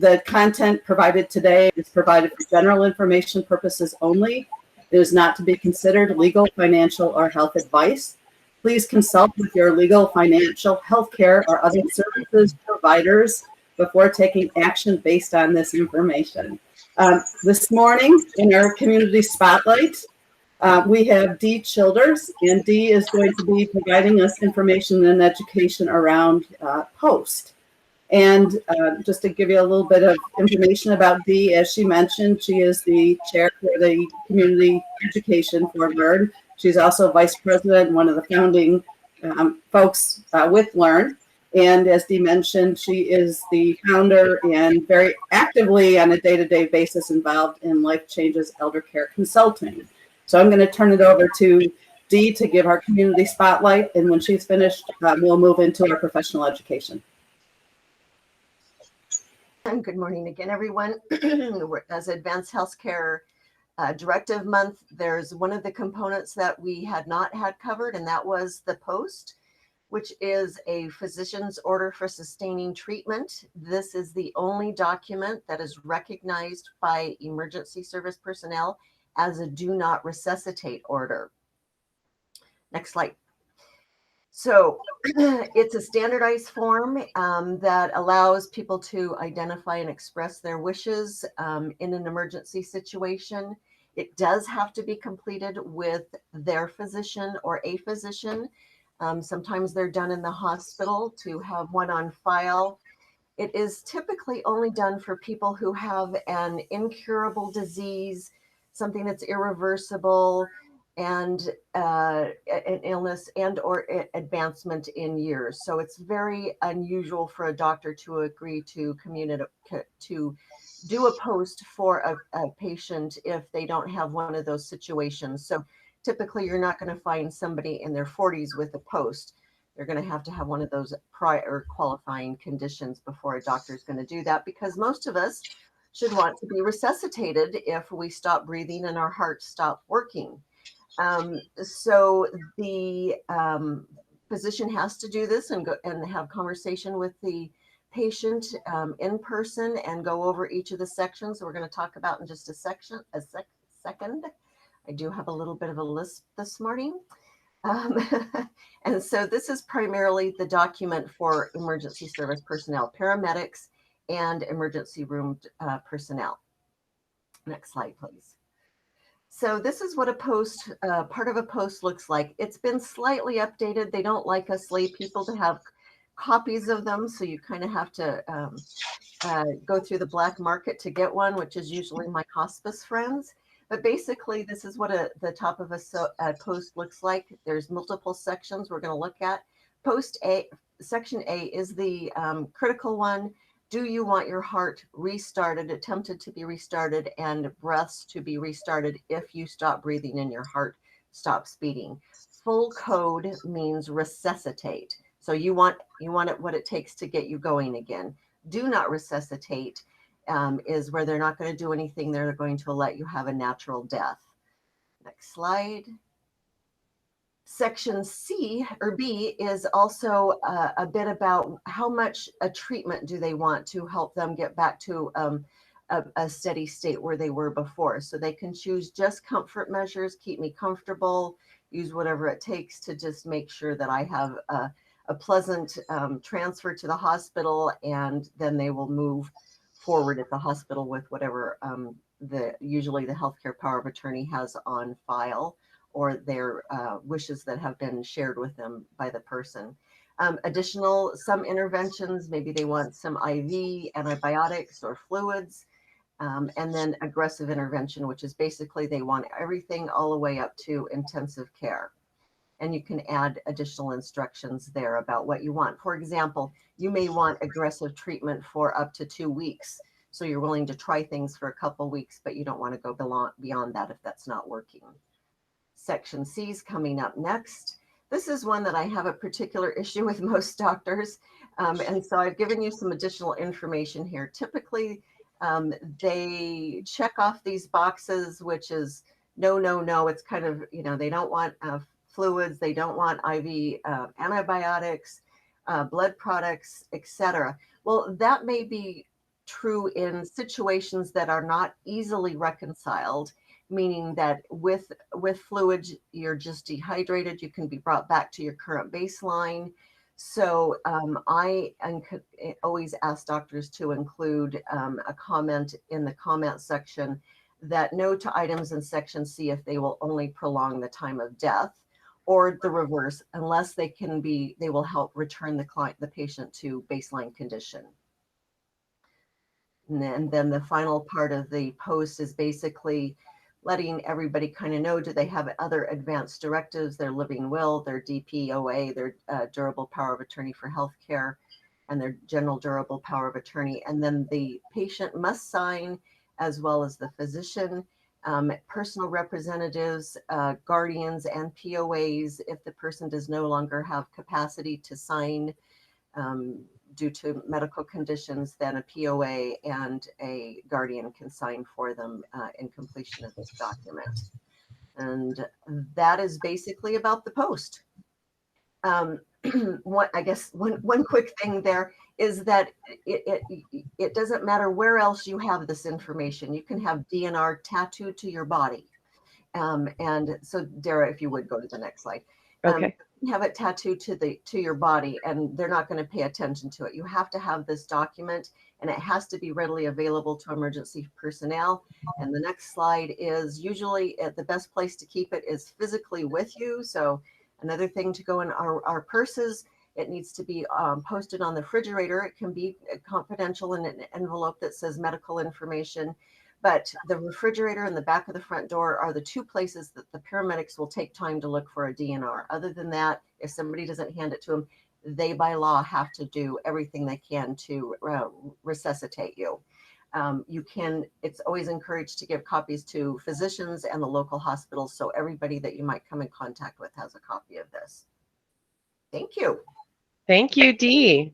The content provided today is provided for general information purposes only. It is not to be considered legal, financial, or health advice. Please consult with your legal, financial, healthcare, or other services providers before taking action based on this information. This morning in our community spotlight, we have Dee Childers, and Dee is going to be providing us information and education around POST. And just to give you a little bit of information about Dee, as she mentioned, she is the chair for the Community Education for Learn. She's also vice president and one of the founding folks with Learn. And as Dee mentioned, she is the founder and very actively on a day-to-day basis involved in Life Changes Elder Care Consulting. So I'm going to turn it over to Dee to give our community spotlight. And when she's finished, we'll move into our professional education. Good morning again, everyone. As Advanced Healthcare Directive Month, there's one of the components that we had not had covered, and that was the POST, which is a physician's order for sustaining treatment. This is the only document that is recognized by emergency service personnel as a do not resuscitate order. Next slide. So it's a standardized form that allows people to identify and express their wishes in an emergency situation. It does have to be completed with their physician or a physician. Sometimes they're done in the hospital to have one on file. It is typically only done for people who have an incurable disease, something that's irreversible, and an illness and or advancement in years. So it's very unusual for a doctor to agree to do a POST for a patient if they don't have one of those situations. So typically you're not going to find somebody in their 40s with a POST. They're going to have one of those prior qualifying conditions before a doctor is going to do that, because most of us should want to be resuscitated if we stop breathing and our hearts stop working. So the physician has to do this and go and have conversation with the patient in person and go over each of the sections we're going to talk about in just a second. I do have a little bit of a lisp this morning. And so this is primarily the document for emergency service personnel, paramedics, and emergency room personnel. Next slide, please. So this is what a POST, part of a POST looks like. It's been slightly updated. They don't like us lay people to have copies of them, so you kind of have to go through the black market to get one, which is usually my hospice friends. But basically, this is what the top of a POST looks like. There's multiple sections we're going to look at. Section A is the critical one. Do you want your heart restarted, attempted to be restarted, and breaths to be restarted if you stop breathing and your heart stops beating? Full code means resuscitate. So you want it what it takes to get you going again. Do not resuscitate is where they're not going to do anything. They're going to let you have a natural death. Next slide. Section C or B is also a bit about how much a treatment do they want to help them get back to a steady state where they were before. So they can choose just comfort measures, keep me comfortable, use whatever it takes to just make sure that I have a pleasant transfer to the hospital, and then they will move forward at the hospital with whatever usually the healthcare power of attorney has on file, or their wishes that have been shared with them by the person. Some interventions, maybe they want some IV antibiotics or fluids, and then aggressive intervention, which is basically they want everything all the way up to intensive care. And you can add additional instructions there about what you want. For example, you may want aggressive treatment for up to 2 weeks. So you're willing to try things for a couple weeks, but you don't want to go beyond that if that's not working. Section C is coming up next. This is one that I have a particular issue with most doctors. And so I've given you some additional information here. Typically, they check off these boxes, which is no, no, no. It's kind of, they don't want fluids, they don't want IV antibiotics, blood products, etc. Well, that may be true in situations that are not easily reconciled, meaning that with fluids, you're just dehydrated, you can be brought back to your current baseline. So I always ask doctors to include a comment in the comment section that no to items in section C if they will only prolong the time of death, or the reverse, unless they will help return the patient to baseline condition. And then the final part of the post is basically letting everybody kind of know, do they have other advanced directives, their living will, their DPOA, their durable power of attorney for healthcare, and their general durable power of attorney. And then the patient must sign, as well as the physician, personal representatives, guardians, and POAs. If the person does no longer have capacity to sign due to medical conditions, then a POA and a guardian can sign for them in completion of this document. And that is basically about the post. I guess one quick thing there is that it doesn't matter where else you have this information. You can have DNR tattooed to your body. And so Dara, if you would go to the next slide. Okay. Have it tattooed to your body, and they're not going to pay attention to it. You have to have this document, and it has to be readily available to emergency personnel. And the next slide is usually the best place to keep it is physically with you. So another thing to go in our purses, it needs to be posted on the refrigerator. It can be confidential in an envelope that says medical information. But the refrigerator and the back of the front door are the two places that the paramedics will take time to look for a DNR. Other than that, if somebody doesn't hand it to them, they by law have to do everything they can to resuscitate you. It's always encouraged to give copies to physicians and the local hospitals, so everybody that you might come in contact with has a copy of this. Thank you. Thank you, Dee.